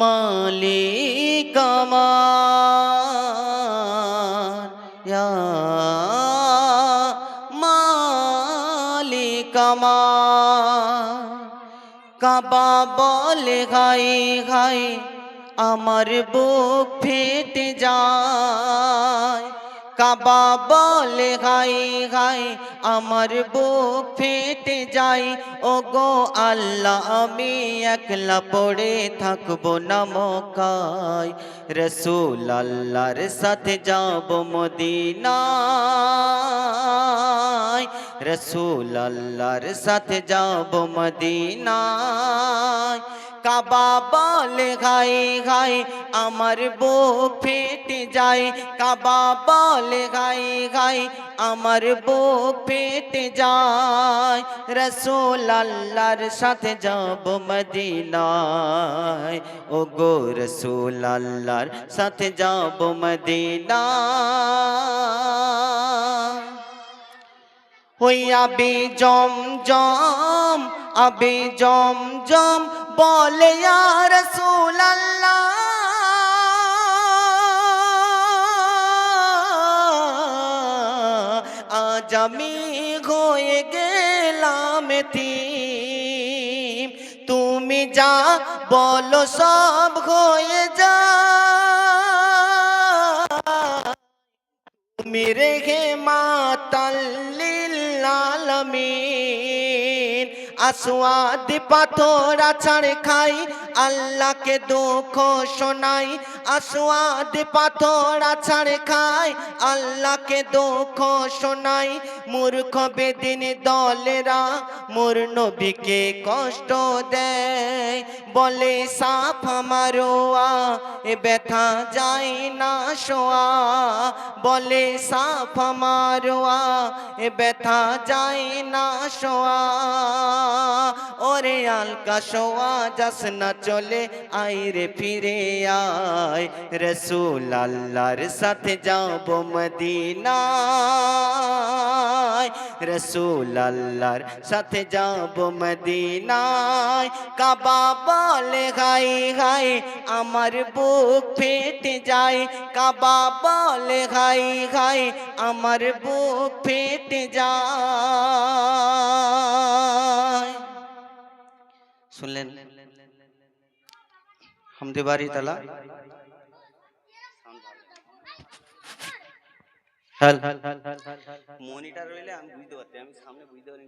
মালিক আমার, ইয়া মালিক আমার। কাবা বলে ঘাই ঘাই আমার বুক ফেটে যায়। কাবা বলে ঘাই ঘাই আমার বুক ফেটে যায়। ও গো আল্লাহ আমি একলা পড়ে থাকবো না মক্কায়। রসূল আল্লাহর সাথে যাব মদিনায়। রসূল আল্লাহর সাথে যাব মদিনায়। কাবা বলে ঘাই ঘাই আমার বুক ফেটে যায়। কাবা বলে ঘাই ঘাই আমার বুক ফেটে যায়। রসূল আল্লাহর সাথে যাব মদিনায়। ও গো রসূল আল্লাহর সাথে যাব মদিনায়। ওই আবি জমজম, আবি জমজম বলে ইয়া রাসূলুল্লাহ, আজ আমি হয়ে গেলাম এতিম। তুমি যা বলো সব হয়ে যা, তুমি রেখে মাতাল লিল আলামিন। আসওয়াদ পাথর আছাড় খাই আল্লাহকে দুঃখ শোনাই। আসওয়াদ পাথর আছাড় খাই আল্লাহকে দুঃখ শোনাই। মূর্খ বেদিন দলেরা মোর নবীকে কষ্ট দেয়। বলে সাফ মারোয়া এ ব্যথা যায় না শোয়া। বলে সাফ মারোয়া এ ব্যথা যায় না শোয়া। ওরে আলকা শোয়া যাস না চলে আইরে ফিরে আয়। রসূল আল্লাহর সাথে যাব মদিনায়। রসূল আল্লাহর সাথে যাব মদিনায়। কাবা বলে ঘাই ঘাই আমার বুক ফেটে যায়। কাবা বলে ঘাই ঘাই আমার বুক ফেটে যায়। শুনলেন হামদে বাড়ি তালা মনিটর রইলে আমি বুঝতে পারছি, আমি সামনে বুঝতে পারি।